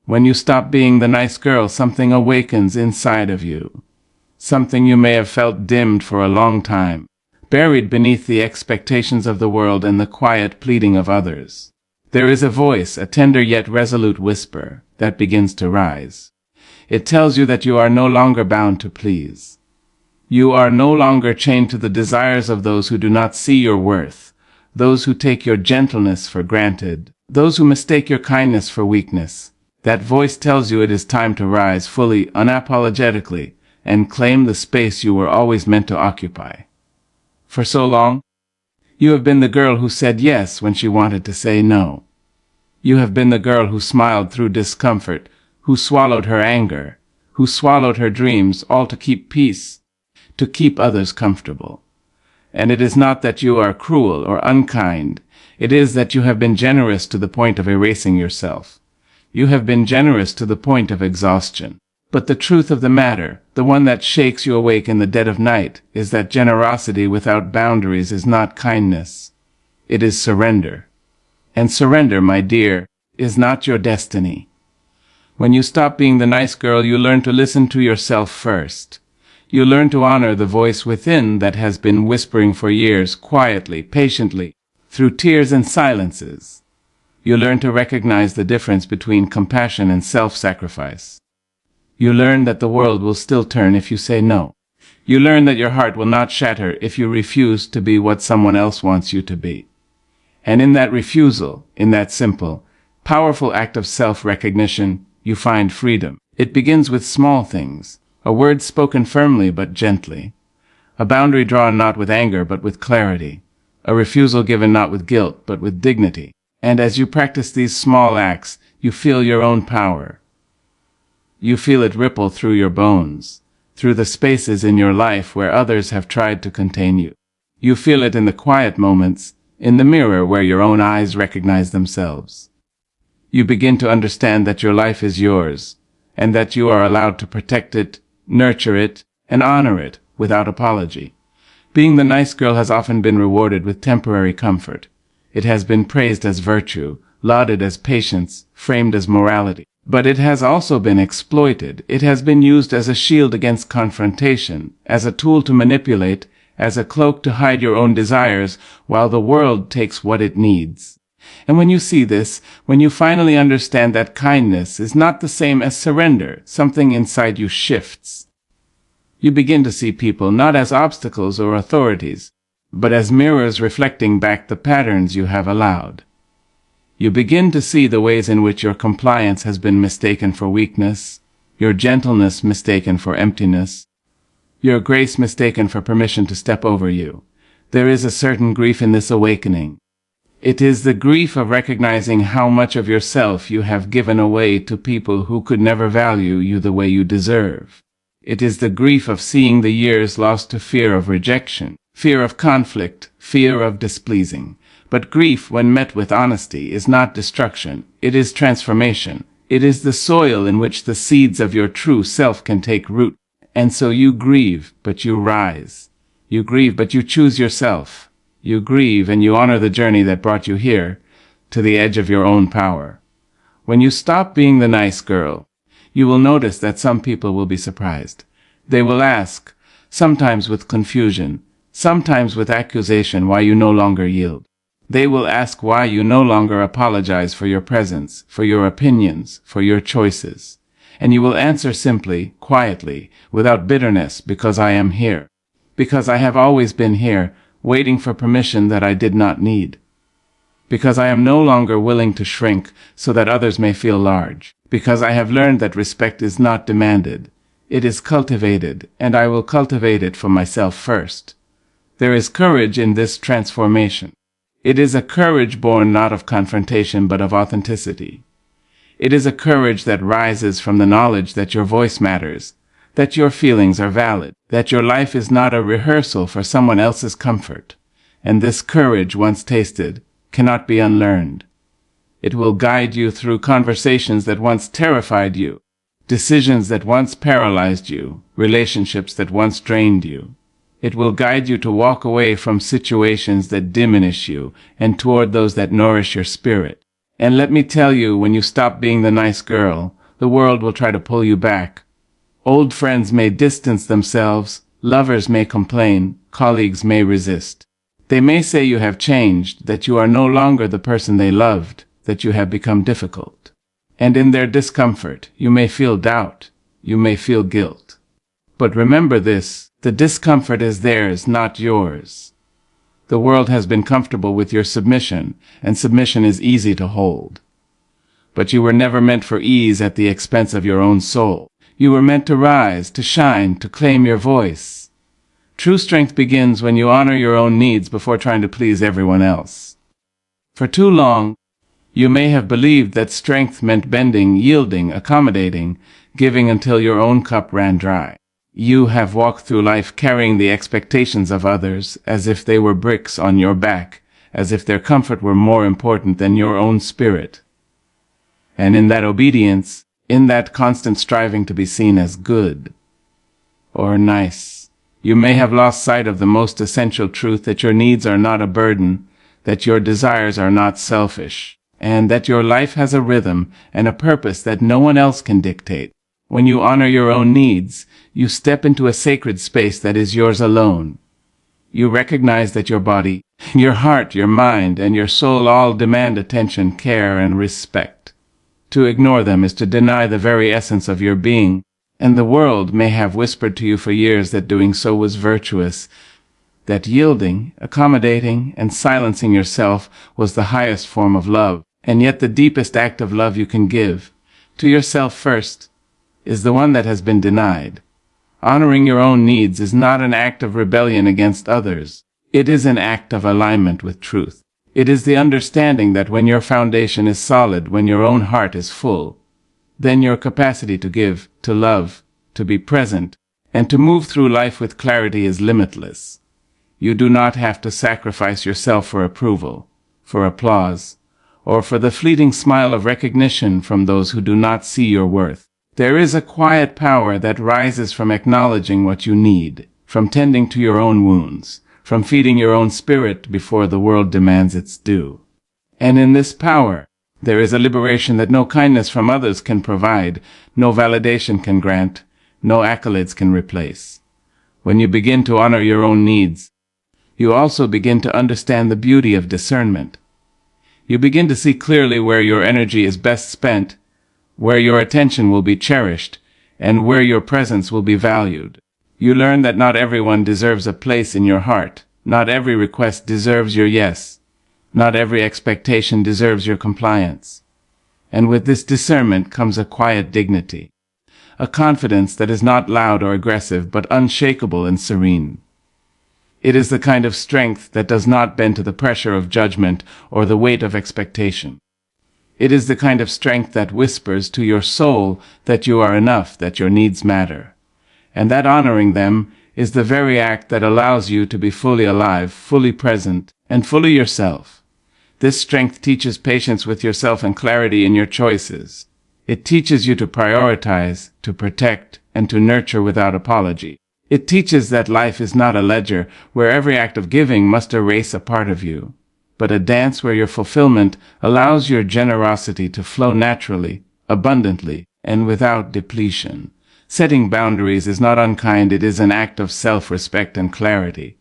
When you stop being the nice girl, something awakens inside of you. Something you may have felt dimmed for a long time, buried beneath the expectations of the world and the quiet pleading of others. There is a voice, a tender yet resolute whisper, that begins to rise. It tells you that you are no longer bound to please. You are no longer chained to the desires of those who do not see your worth, those who take your gentleness for granted, those who mistake your kindness for weakness. That voice tells you it is time to rise fully, unapologetically, and claim the space you were always meant to occupy. For so long, you have been the girl who said yes when she wanted to say no. You have been the girl who smiled through discomfort, who swallowed her anger, who swallowed her dreams, all to keep peace, to keep others comfortable. And it is not that you are cruel or unkind, it is that you have been generous to the point of erasing yourself. You have been generous to the point of exhaustion. But the truth of the matter, the one that shakes you awake in the dead of night, is that generosity without boundaries is not kindness. It is surrender. And surrender, my dear, is not your destiny. When you stop being the nice girl, you learn to listen to yourself first. You learn to honor the voice within that has been whispering for years, quietly, patiently, through tears and silences. You learn to recognize the difference between compassion and self-sacrifice. You learn that the world will still turn if you say no. You learn that your heart will not shatter if you refuse to be what someone else wants you to be. And in that refusal, in that simple, powerful act of self-recognition, you find freedom. It begins with small things, a word spoken firmly but gently, a boundary drawn not with anger but with clarity, a refusal given not with guilt but with dignity. And as you practice these small acts, you feel your own power. You feel it ripple through your bones, through the spaces in your life where others have tried to contain you. You feel it in the quiet moments, in the mirror where your own eyes recognize themselves. You begin to understand that your life is yours, and that you are allowed to protect it, nurture it, and honor it without apology. Being the nice girl has often been rewarded with temporary comfort. It has been praised as virtue, lauded as patience, framed as morality. But it has also been exploited. It has been used as a shield against confrontation, as a tool to manipulate, as a cloak to hide your own desires, while the world takes what it needs. And when you see this, when you finally understand that kindness is not the same as surrender, something inside you shifts. You begin to see people not as obstacles or authorities, but as mirrors reflecting back the patterns you have allowed. You begin to see the ways in which your compliance has been mistaken for weakness, your gentleness mistaken for emptiness, your grace mistaken for permission to step over you. There is a certain grief in this awakening. It is the grief of recognizing how much of yourself you have given away to people who could never value you the way you deserve. It is the grief of seeing the years lost to fear of rejection, fear of conflict, fear of displeasing. But grief, when met with honesty, is not destruction. It is transformation. It is the soil in which the seeds of your true self can take root. And so you grieve, but you rise. You grieve, but you choose yourself. You grieve, and you honor the journey that brought you here, to the edge of your own power. When you stop being the nice girl, you will notice that some people will be surprised. They will ask, sometimes with confusion, sometimes with accusation, why you no longer yield. They will ask why you no longer apologize for your presence, for your opinions, for your choices. And you will answer simply, quietly, without bitterness, because I am here. Because I have always been here, waiting for permission that I did not need. Because I am no longer willing to shrink so that others may feel large. Because I have learned that respect is not demanded. It is cultivated, and I will cultivate it for myself first. There is courage in this transformation. It is a courage born not of confrontation but of authenticity. It is a courage that rises from the knowledge that your voice matters, that your feelings are valid, that your life is not a rehearsal for someone else's comfort. And this courage, once tasted, cannot be unlearned. It will guide you through conversations that once terrified you, decisions that once paralyzed you, relationships that once drained you. It will guide you to walk away from situations that diminish you and toward those that nourish your spirit. And let me tell you, when you stop being the nice girl, the world will try to pull you back. Old friends may distance themselves, lovers may complain, colleagues may resist. They may say you have changed, that you are no longer the person they loved, that you have become difficult. And in their discomfort, you may feel doubt, you may feel guilt. But remember this, the discomfort is theirs, not yours. The world has been comfortable with your submission, and submission is easy to hold. But you were never meant for ease at the expense of your own soul. You were meant to rise, to shine, to claim your voice. True strength begins when you honor your own needs before trying to please everyone else. For too long, you may have believed that strength meant bending, yielding, accommodating, giving until your own cup ran dry. You have walked through life carrying the expectations of others as if they were bricks on your back, as if their comfort were more important than your own spirit. And in that obedience, in that constant striving to be seen as good or nice, you may have lost sight of the most essential truth, that your needs are not a burden, that your desires are not selfish, and that your life has a rhythm and a purpose that no one else can dictate. When you honor your own needs, you step into a sacred space that is yours alone. You recognize that your body, your heart, your mind, and your soul all demand attention, care, and respect. To ignore them is to deny the very essence of your being, and the world may have whispered to you for years that doing so was virtuous, that yielding, accommodating, and silencing yourself was the highest form of love. And yet the deepest act of love you can give, to yourself first, is the one that has been denied. Honoring your own needs is not an act of rebellion against others. It is an act of alignment with truth. It is the understanding that when your foundation is solid, when your own heart is full, then your capacity to give, to love, to be present, and to move through life with clarity is limitless. You do not have to sacrifice yourself for approval, for applause, or for the fleeting smile of recognition from those who do not see your worth. There is a quiet power that rises from acknowledging what you need, from tending to your own wounds, from feeding your own spirit before the world demands its due. And in this power, there is a liberation that no kindness from others can provide, no validation can grant, no accolades can replace. When you begin to honor your own needs, you also begin to understand the beauty of discernment. You begin to see clearly where your energy is best spent, where your attention will be cherished, and where your presence will be valued. You learn that not everyone deserves a place in your heart. Not every request deserves your yes. Not every expectation deserves your compliance. And with this discernment comes a quiet dignity, a confidence that is not loud or aggressive, but unshakable and serene. It is the kind of strength that does not bend to the pressure of judgment or the weight of expectation. It is the kind of strength that whispers to your soul that you are enough, that your needs matter, and that honoring them is the very act that allows you to be fully alive, fully present, and fully yourself. This strength teaches patience with yourself and clarity in your choices. It teaches you to prioritize, to protect, and to nurture without apology. It teaches that life is not a ledger where every act of giving must erase a part of you, but a dance where your fulfillment allows your generosity to flow naturally, abundantly, and without depletion. Setting boundaries is not unkind, it is an act of self-respect and clarity.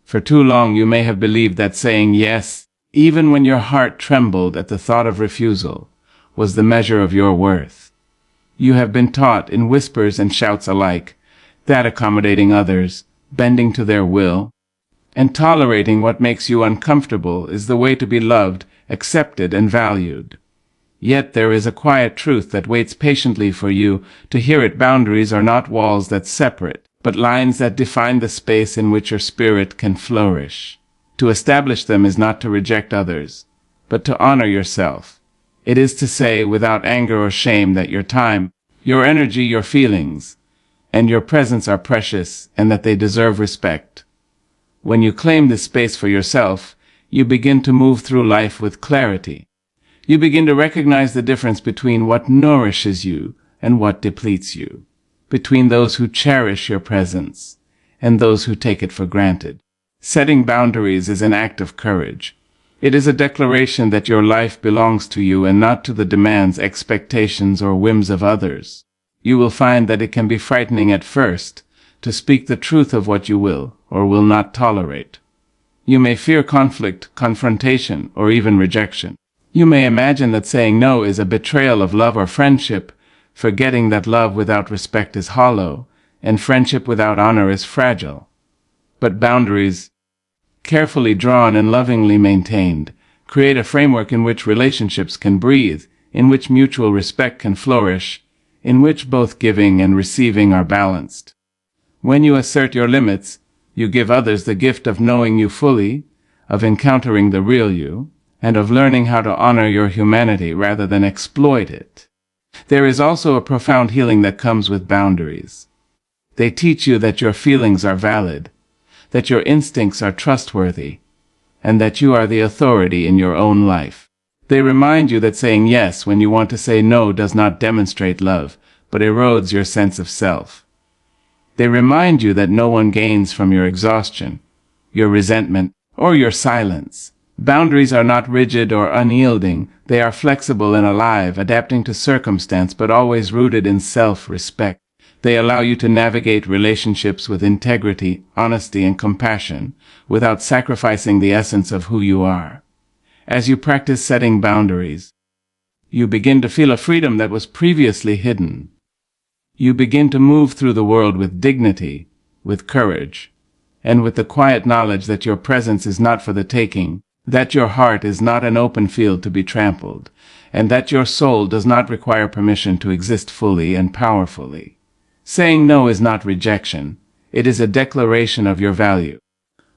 For too long you may have believed that saying yes, even when your heart trembled at the thought of refusal, was the measure of your worth. You have been taught in whispers and shouts alike that accommodating others, bending to their will, and tolerating what makes you uncomfortable is the way to be loved, accepted, and valued. Yet there is a quiet truth that waits patiently for you to hear it. Boundaries are not walls that separate, but lines that define the space in which your spirit can flourish. To establish them is not to reject others, but to honor yourself. It is to say without anger or shame that your time, your energy, your feelings, and your presence are precious and that they deserve respect. When you claim this space for yourself, you begin to move through life with clarity. You begin to recognize the difference between what nourishes you and what depletes you, between those who cherish your presence and those who take it for granted. Setting boundaries is an act of courage. It is a declaration that your life belongs to you and not to the demands, expectations, or whims of others. You will find that it can be frightening at first to speak the truth of what you will or will not tolerate. You may fear conflict, confrontation, or even rejection. You may imagine that saying no is a betrayal of love or friendship, forgetting that love without respect is hollow, and friendship without honor is fragile. But boundaries, carefully drawn and lovingly maintained, create a framework in which relationships can breathe, in which mutual respect can flourish, in which both giving and receiving are balanced. When you assert your limits, you give others the gift of knowing you fully, of encountering the real you, and of learning how to honor your humanity rather than exploit it. There is also a profound healing that comes with boundaries. They teach you that your feelings are valid, that your instincts are trustworthy, and that you are the authority in your own life. They remind you that saying yes when you want to say no does not demonstrate love, but erodes your sense of self. They remind you that no one gains from your exhaustion, your resentment, or your silence. Boundaries are not rigid or unyielding. They are flexible and alive, adapting to circumstance but always rooted in self-respect. They allow you to navigate relationships with integrity, honesty, and compassion, without sacrificing the essence of who you are. As you practice setting boundaries, you begin to feel a freedom that was previously hidden. You begin to move through the world with dignity, with courage, and with the quiet knowledge that your presence is not for the taking, that your heart is not an open field to be trampled, and that your soul does not require permission to exist fully and powerfully. Saying no is not rejection. It is a declaration of your value.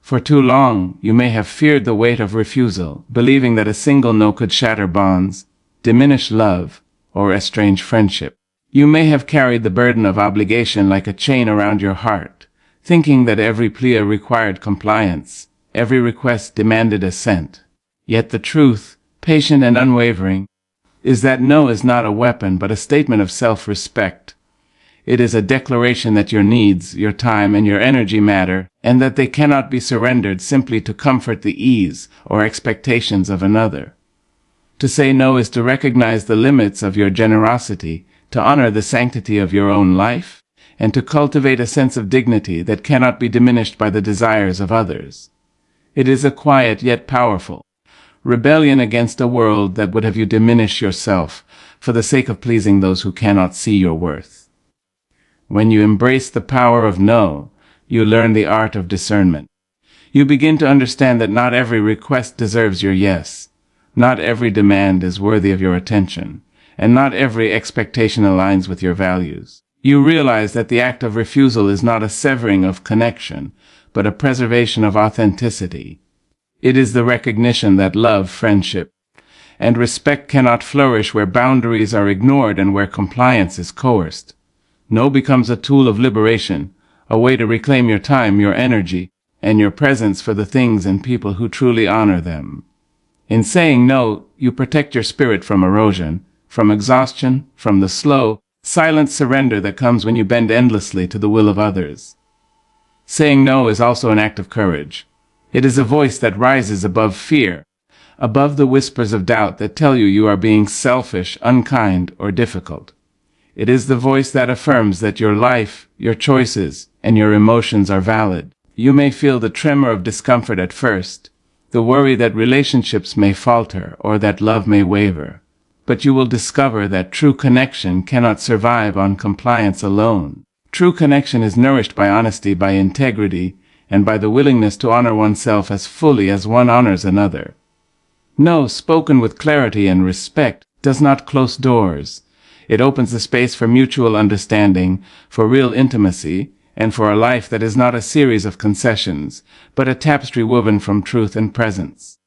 For too long, you may have feared the weight of refusal, believing that a single no could shatter bonds, diminish love, or estrange friendship. You may have carried the burden of obligation like a chain around your heart, thinking that every plea required compliance, every request demanded assent. Yet the truth, patient and unwavering, is that no is not a weapon but a statement of self-respect. It is a declaration that your needs, your time, and your energy matter, and that they cannot be surrendered simply to comfort the ease or expectations of another. To say no is to recognize the limits of your generosity, to honor the sanctity of your own life, and to cultivate a sense of dignity that cannot be diminished by the desires of others. It is a quiet yet powerful rebellion against a world that would have you diminish yourself for the sake of pleasing those who cannot see your worth. When you embrace the power of no, you learn the art of discernment. You begin to understand that not every request deserves your yes, not every demand is worthy of your attention, and not every expectation aligns with your values. You realize that the act of refusal is not a severing of connection, but a preservation of authenticity. It is the recognition that love, friendship, and respect cannot flourish where boundaries are ignored and where compliance is coerced. No becomes a tool of liberation, a way to reclaim your time, your energy, and your presence for the things and people who truly honor them. In saying no, you protect your spirit from erosion, from exhaustion, from the slow, silent surrender that comes when you bend endlessly to the will of others. Saying no is also an act of courage. It is a voice that rises above fear, above the whispers of doubt that tell you are being selfish, unkind, or difficult. It is the voice that affirms that your life, your choices, and your emotions are valid. You may feel the tremor of discomfort at first, the worry that relationships may falter or that love may waver. But you will discover that true connection cannot survive on compliance alone. True connection is nourished by honesty, by integrity, and by the willingness to honor oneself as fully as one honors another. No, spoken with clarity and respect, does not close doors. It opens the space for mutual understanding, for real intimacy, and for a life that is not a series of concessions, but a tapestry woven from truth and presence.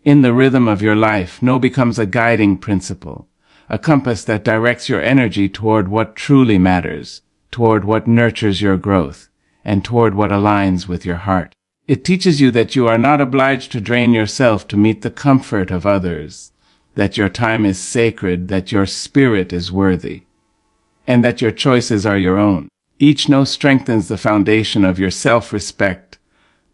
In the rhythm of your life, no becomes a guiding principle, a compass that directs your energy toward what truly matters, toward what nurtures your growth, and toward what aligns with your heart. It teaches you that you are not obliged to drain yourself to meet the comfort of others, that your time is sacred, that your spirit is worthy, and that your choices are your own. Each no strengthens the foundation of your self-respect,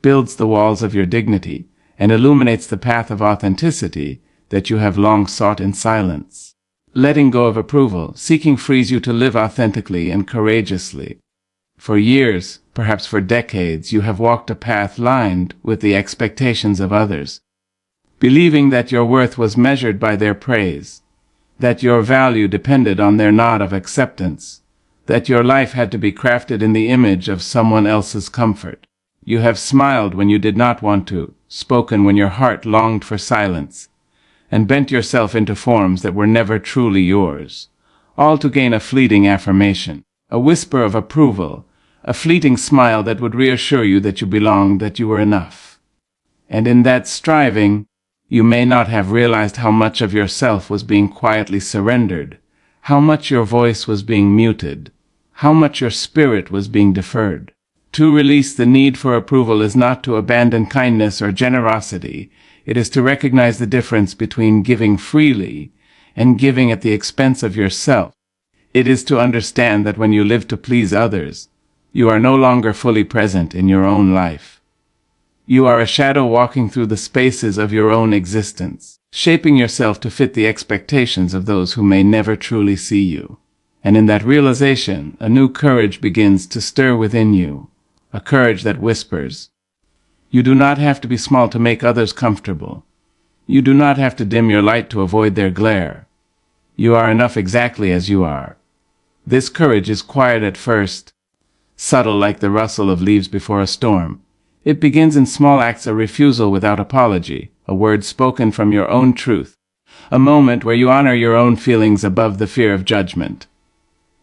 builds the walls of your dignity, and illuminates the path of authenticity that you have long sought in silence. Letting go of approval, seeking frees you to live authentically and courageously. For years, perhaps for decades, you have walked a path lined with the expectations of others, believing that your worth was measured by their praise, that your value depended on their nod of acceptance, that your life had to be crafted in the image of someone else's comfort. You have smiled when you did not want to, spoken when your heart longed for silence, and bent yourself into forms that were never truly yours, all to gain a fleeting affirmation, a whisper of approval, a fleeting smile that would reassure you that you belonged, that you were enough. And in that striving, you may not have realized how much of yourself was being quietly surrendered, how much your voice was being muted, how much your spirit was being deferred. To release the need for approval is not to abandon kindness or generosity. It is to recognize the difference between giving freely and giving at the expense of yourself. It is to understand that when you live to please others, you are no longer fully present in your own life. You are a shadow walking through the spaces of your own existence, shaping yourself to fit the expectations of those who may never truly see you. And in that realization, a new courage begins to stir within you, a courage that whispers, "You do not have to be small to make others comfortable. You do not have to dim your light to avoid their glare. You are enough exactly as you are." This courage is quiet at first, subtle like the rustle of leaves before a storm. It begins in small acts, a refusal without apology, a word spoken from your own truth, a moment where you honor your own feelings above the fear of judgment.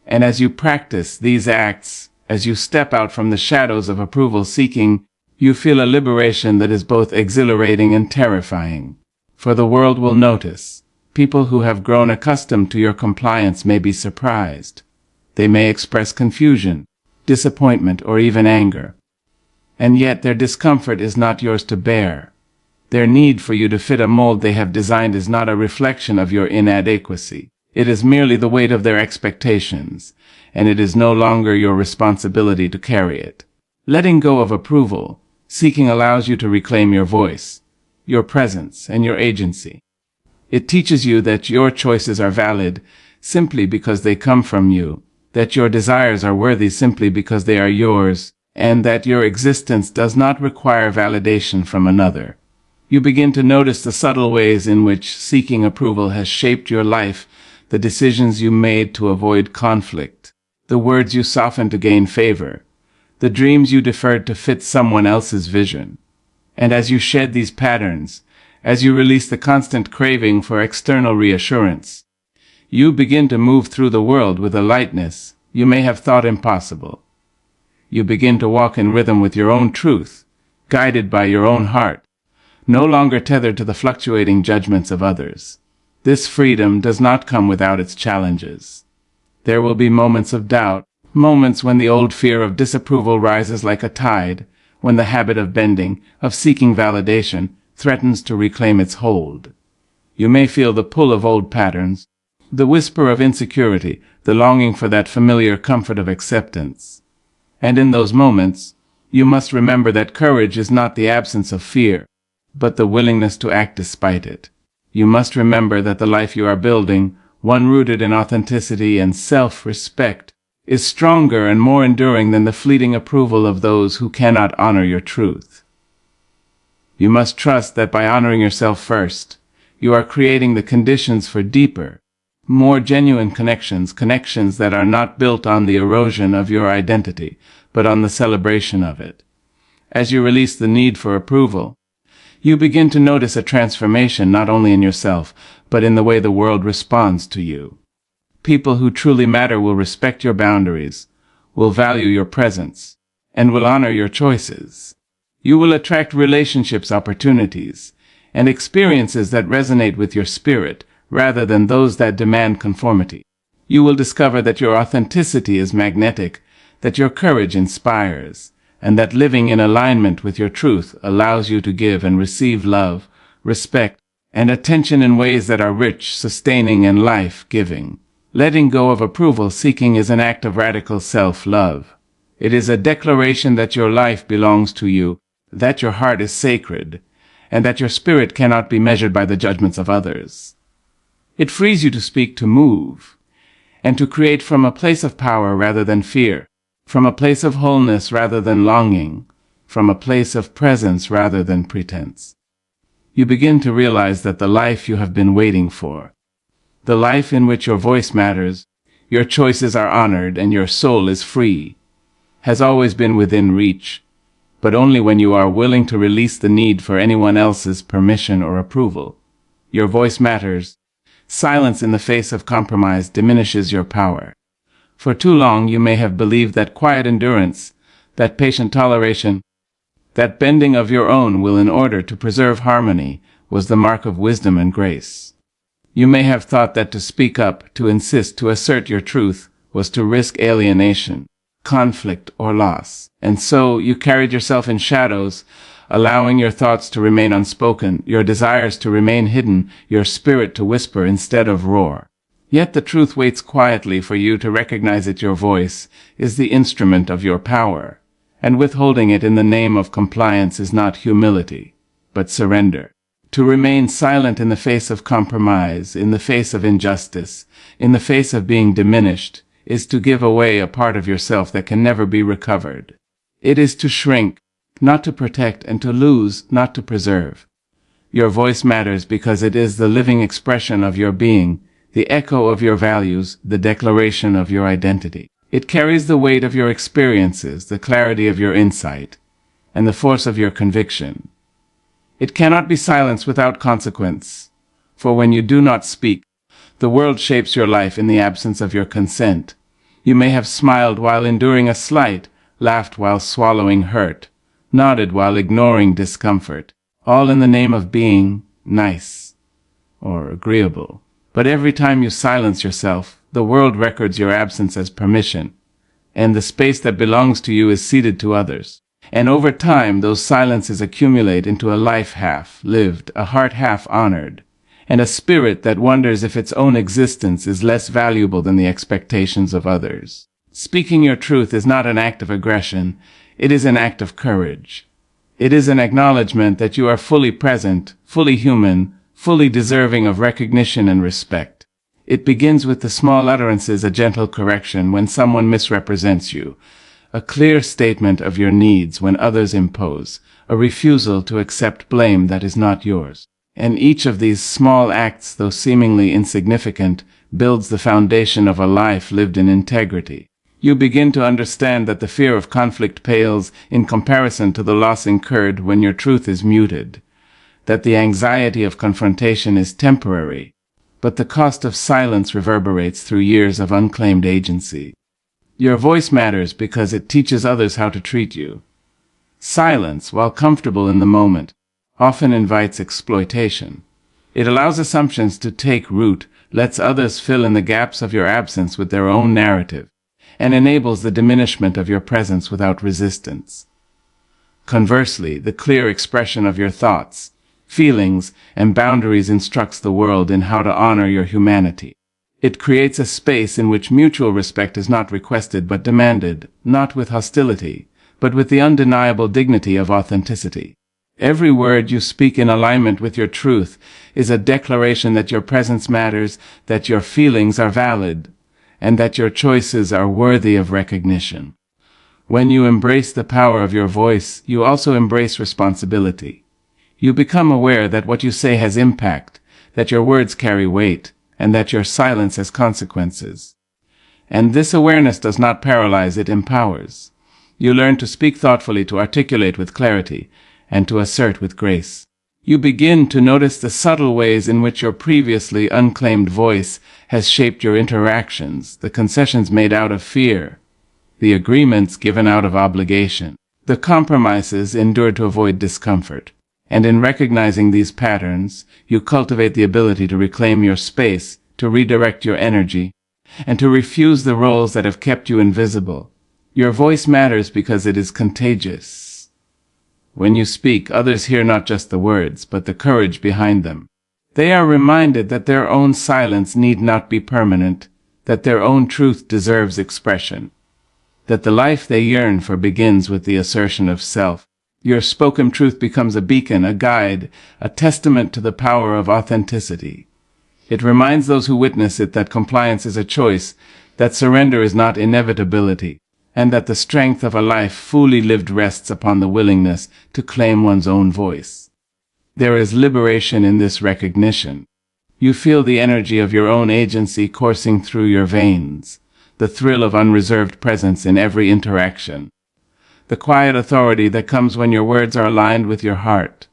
And as you practice these acts, as you step out from the shadows of approval seeking, you feel a liberation that is both exhilarating and terrifying. For the world will notice. People who have grown accustomed to your compliance may be surprised. They may express confusion, disappointment, or even anger. And yet their discomfort is not yours to bear. Their need for you to fit a mold they have designed is not a reflection of your inadequacy. It is merely the weight of their expectations, and it is no longer your responsibility to carry it. Letting go of approval seeking allows you to reclaim your voice, your presence, and your agency. It teaches you that your choices are valid simply because they come from you, that your desires are worthy simply because they are yours, and that your existence does not require validation from another. You begin to notice the subtle ways in which seeking approval has shaped your life, the decisions you made to avoid conflict, the words you softened to gain favor, the dreams you deferred to fit someone else's vision. And as you shed these patterns, as you release the constant craving for external reassurance, you begin to move through the world with a lightness you may have thought impossible. You begin to walk in rhythm with your own truth, guided by your own heart, no longer tethered to the fluctuating judgments of others. This freedom does not come without its challenges. There will be moments of doubt, moments when the old fear of disapproval rises like a tide, when the habit of bending, of seeking validation, threatens to reclaim its hold. You may feel the pull of old patterns, the whisper of insecurity, the longing for that familiar comfort of acceptance. And in those moments, you must remember that courage is not the absence of fear, but the willingness to act despite it. You must remember that the life you are building, one rooted in authenticity and self-respect, is stronger and more enduring than the fleeting approval of those who cannot honor your truth. You must trust that by honoring yourself first, you are creating the conditions for deeper, more genuine connections that are not built on the erosion of your identity, but on the celebration of it. As you release the need for approval, you begin to notice a transformation not only in yourself, but in the way the world responds to you. People who truly matter will respect your boundaries, will value your presence, and will honor your choices. You will attract relationships, opportunities, and experiences that resonate with your spirit, rather than those that demand conformity. You will discover that your authenticity is magnetic, that your courage inspires, and that living in alignment with your truth allows you to give and receive love, respect, and attention in ways that are rich, sustaining, and life-giving. Letting go of approval seeking is an act of radical self-love. It is a declaration that your life belongs to you, that your heart is sacred, and that your spirit cannot be measured by the judgments of others. It frees you to speak, to move, and to create from a place of power rather than fear, from a place of wholeness rather than longing, from a place of presence rather than pretense. You begin to realize that the life you have been waiting for, the life in which your voice matters, your choices are honored, and your soul is free, has always been within reach, but only when you are willing to release the need for anyone else's permission or approval. Your voice matters. Silence in the face of compromise diminishes your power. For too long you may have believed that quiet endurance, that patient toleration, that bending of your own will in order to preserve harmony was the mark of wisdom and grace. You may have thought that to speak up, to insist, to assert your truth was to risk alienation, conflict, or loss. And so you carried yourself in shadows, allowing your thoughts to remain unspoken, your desires to remain hidden, your spirit to whisper instead of roar. Yet the truth waits quietly for you to recognize that your voice is the instrument of your power, and withholding it in the name of compliance is not humility, but surrender. To remain silent in the face of compromise, in the face of injustice, in the face of being diminished, is to give away a part of yourself that can never be recovered. It is to shrink, not to protect, and to lose, not to preserve. Your voice matters because it is the living expression of your being, the echo of your values, the declaration of your identity. It carries the weight of your experiences, the clarity of your insight, and the force of your conviction. It cannot be silenced without consequence, for when you do not speak, the world shapes your life in the absence of your consent. You may have smiled while enduring a slight, laughed while swallowing hurt, nodded while ignoring discomfort, all in the name of being nice or agreeable. But every time you silence yourself, the world records your absence as permission, and the space that belongs to you is ceded to others. And over time, those silences accumulate into a life half lived, a heart half honored, and a spirit that wonders if its own existence is less valuable than the expectations of others. Speaking your truth is not an act of aggression, it is an act of courage. It is an acknowledgement that you are fully present, fully human, fully deserving of recognition and respect. It begins with the small utterances, a gentle correction when someone misrepresents you, a clear statement of your needs when others impose, a refusal to accept blame that is not yours. And each of these small acts, though seemingly insignificant, builds the foundation of a life lived in integrity. You begin to understand that the fear of conflict pales in comparison to the loss incurred when your truth is muted, that the anxiety of confrontation is temporary, but the cost of silence reverberates through years of unclaimed agency. Your voice matters because it teaches others how to treat you. Silence, while comfortable in the moment, often invites exploitation. It allows assumptions to take root, lets others fill in the gaps of your absence with their own narrative, and enables the diminishment of your presence without resistance. Conversely, the clear expression of your thoughts, feelings, and boundaries instructs the world in how to honor your humanity. It creates a space in which mutual respect is not requested but demanded, not with hostility, but with the undeniable dignity of authenticity. Every word you speak in alignment with your truth is a declaration that your presence matters, that your feelings are valid, and that your choices are worthy of recognition. When you embrace the power of your voice, you also embrace responsibility. You become aware that what you say has impact, that your words carry weight, and that your silence has consequences. And this awareness does not paralyze, it empowers. You learn to speak thoughtfully, to articulate with clarity, and to assert with grace. You begin to notice the subtle ways in which your previously unclaimed voice has shaped your interactions, the concessions made out of fear, the agreements given out of obligation, the compromises endured to avoid discomfort. And in recognizing these patterns, you cultivate the ability to reclaim your space, to redirect your energy, and to refuse the roles that have kept you invisible. Your voice matters because it is contagious. When you speak, others hear not just the words, but the courage behind them. They are reminded that their own silence need not be permanent, that their own truth deserves expression, that the life they yearn for begins with the assertion of self. Your spoken truth becomes a beacon, a guide, a testament to the power of authenticity. It reminds those who witness it that compliance is a choice, that surrender is not inevitability, and that the strength of a life fully lived rests upon the willingness to claim one's own voice. There is liberation in this recognition. You feel the energy of your own agency coursing through your veins, the thrill of unreserved presence in every interaction, the quiet authority that comes when your words are aligned with your heart.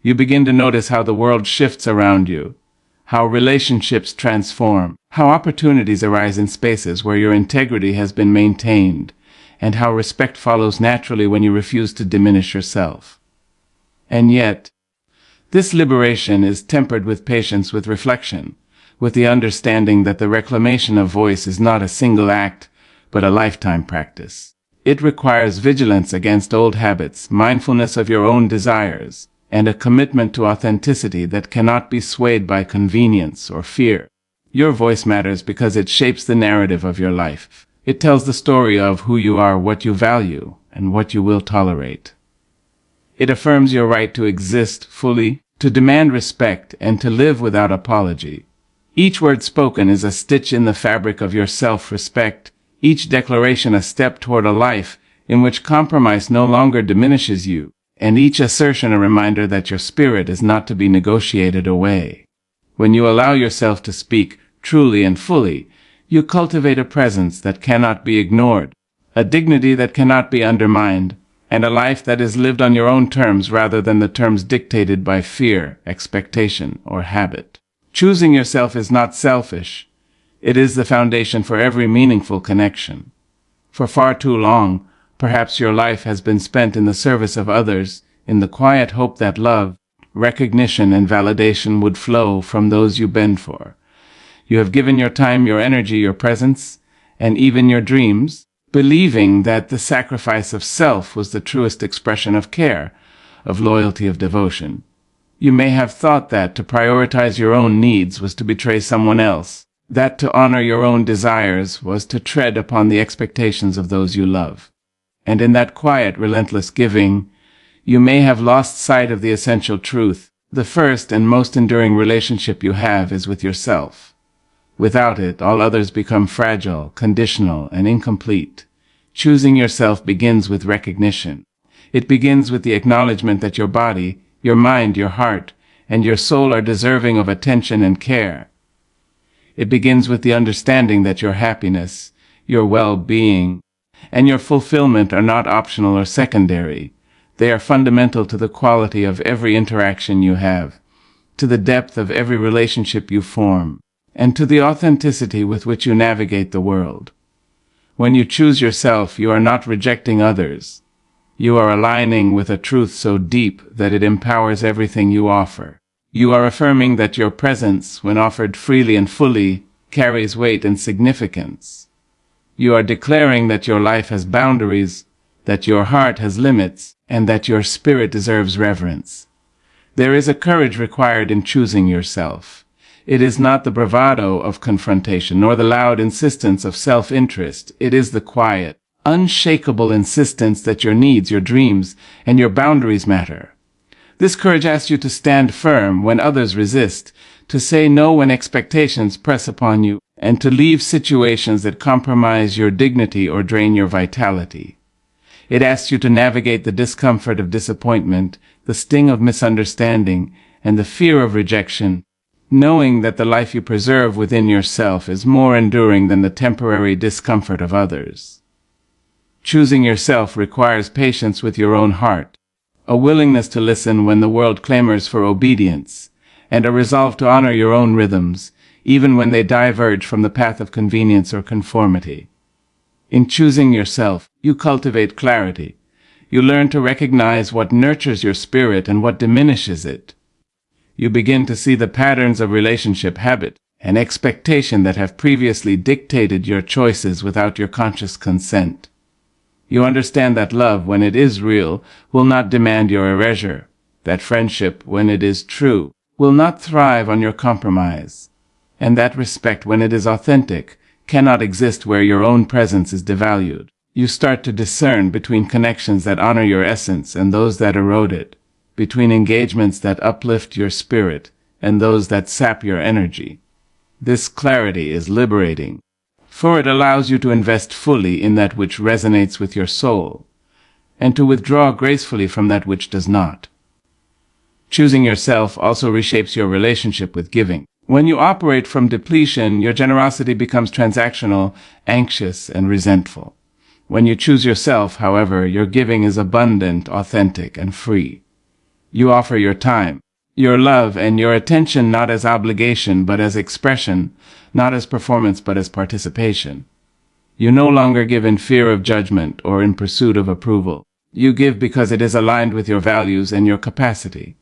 You begin to notice how the world shifts around you, how relationships transform, how opportunities arise in spaces where your integrity has been maintained, and how respect follows naturally when you refuse to diminish yourself. And yet, this liberation is tempered with patience, with reflection, with the understanding that the reclamation of voice is not a single act, but a lifetime practice. It requires vigilance against old habits, mindfulness of your own desires, and a commitment to authenticity that cannot be swayed by convenience or fear. Your voice matters because it shapes the narrative of your life. It tells the story of who you are, what you value, and what you will tolerate. It affirms your right to exist fully, to demand respect, and to live without apology. Each word spoken is a stitch in the fabric of your self-respect, each declaration a step toward a life in which compromise no longer diminishes you, and each assertion a reminder that your spirit is not to be negotiated away. When you allow yourself to speak truly and fully, you cultivate a presence that cannot be ignored, a dignity that cannot be undermined, and a life that is lived on your own terms rather than the terms dictated by fear, expectation, or habit. Choosing yourself is not selfish. It is the foundation for every meaningful connection. For far too long, perhaps your life has been spent in the service of others, in the quiet hope that love, recognition, and validation would flow from those you bend for. You have given your time, your energy, your presence, and even your dreams, believing that the sacrifice of self was the truest expression of care, of loyalty, of devotion. You may have thought that to prioritize your own needs was to betray someone else, that to honor your own desires was to tread upon the expectations of those you love. And in that quiet, relentless giving, you may have lost sight of the essential truth. The first and most enduring relationship you have is with yourself. Without it, all others become fragile, conditional, and incomplete. Choosing yourself begins with recognition. It begins with the acknowledgement that your body, your mind, your heart, and your soul are deserving of attention and care. It begins with the understanding that your happiness, your well-being, and your fulfillment are not optional or secondary. They are fundamental to the quality of every interaction you have, to the depth of every relationship you form, and to the authenticity with which you navigate the world. When you choose yourself, you are not rejecting others. You are aligning with a truth so deep that it empowers everything you offer. You are affirming that your presence, when offered freely and fully, carries weight and significance. You are declaring that your life has boundaries, that your heart has limits, and that your spirit deserves reverence. There is a courage required in choosing yourself. It is not the bravado of confrontation, nor the loud insistence of self-interest. It is the quiet, unshakable insistence that your needs, your dreams, and your boundaries matter. This courage asks you to stand firm when others resist, to say no when expectations press upon you, and to leave situations that compromise your dignity or drain your vitality. It asks you to navigate the discomfort of disappointment, the sting of misunderstanding, and the fear of rejection, knowing that the life you preserve within yourself is more enduring than the temporary discomfort of others. Choosing yourself requires patience with your own heart, a willingness to listen when the world clamors for obedience, and a resolve to honor your own rhythms, even when they diverge from the path of convenience or conformity. In choosing yourself, you cultivate clarity. You learn to recognize what nurtures your spirit and what diminishes it. You begin to see the patterns of relationship, habit, and expectation that have previously dictated your choices without your conscious consent. You understand that love, when it is real, will not demand your erasure, that friendship, when it is true, will not thrive on your compromise, and that respect, when it is authentic, cannot exist where your own presence is devalued. You start to discern between connections that honor your essence and those that erode it, between engagements that uplift your spirit and those that sap your energy. This clarity is liberating, for it allows you to invest fully in that which resonates with your soul, and to withdraw gracefully from that which does not. Choosing yourself also reshapes your relationship with giving. When you operate from depletion, your generosity becomes transactional, anxious, and resentful. When you choose yourself, however, your giving is abundant, authentic, and free. You offer your time, your love, and your attention not as obligation but as expression, not as performance but as participation. You no longer give in fear of judgment or in pursuit of approval. You give because it is aligned with your values and your capacity.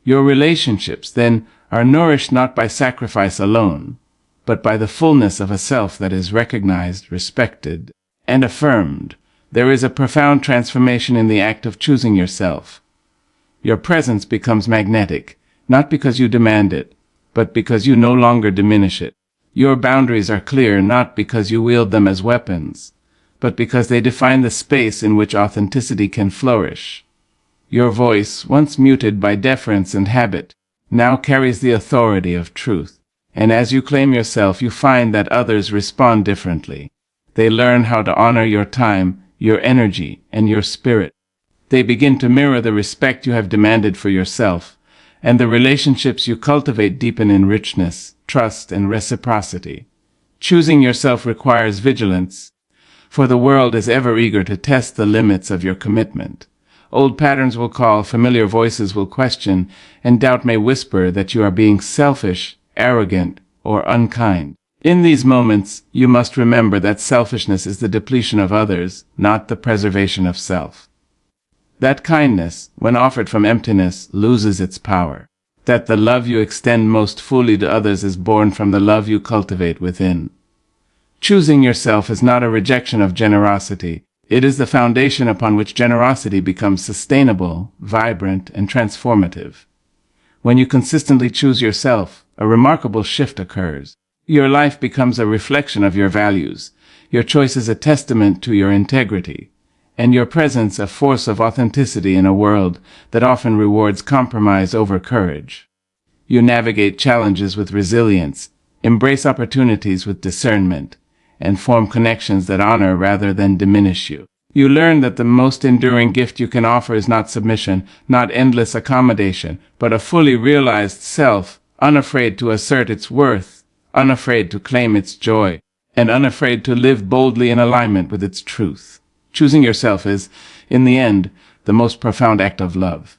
Your relationships, then, are nourished not by sacrifice alone, but by the fullness of a self that is recognized, respected, and affirmed. There is a profound transformation in the act of choosing yourself. Your presence becomes magnetic, not because you demand it, but because you no longer diminish it. Your boundaries are clear not because you wield them as weapons, but because they define the space in which authenticity can flourish. Your voice, once muted by deference and habit, now carries the authority of truth. And as you claim yourself, you find that others respond differently. They learn how to honor your time, your energy, and your spirit. They begin to mirror the respect you have demanded for yourself, and the relationships you cultivate deepen in richness, trust, and reciprocity. Choosing yourself requires vigilance, for the world is ever eager to test the limits of your commitment. Old patterns will call, familiar voices will question, and doubt may whisper that you are being selfish, arrogant, or unkind. In these moments, you must remember that selfishness is the depletion of others, not the preservation of self. That kindness, when offered from emptiness, loses its power. That the love you extend most fully to others is born from the love you cultivate within. Choosing yourself is not a rejection of generosity. It is the foundation upon which generosity becomes sustainable, vibrant, and transformative. When you consistently choose yourself, a remarkable shift occurs. Your life becomes a reflection of your values, your choices a testament to your integrity, and your presence a force of authenticity in a world that often rewards compromise over courage. You navigate challenges with resilience, embrace opportunities with discernment, and form connections that honor rather than diminish you. You learn that the most enduring gift you can offer is not submission, not endless accommodation, but a fully realized self, unafraid to assert its worth, unafraid to claim its joy, and unafraid to live boldly in alignment with its truth. Choosing yourself is, in the end, the most profound act of love.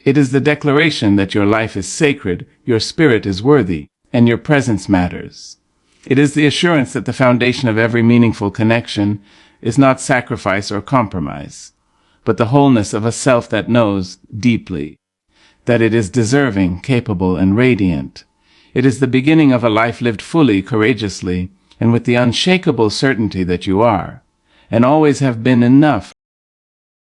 It is the declaration that your life is sacred, your spirit is worthy, and your presence matters. It is the assurance that the foundation of every meaningful connection is not sacrifice or compromise, but the wholeness of a self that knows, deeply, that it is deserving, capable, and radiant. It is the beginning of a life lived fully, courageously, and with the unshakable certainty that you are, and always have been enough.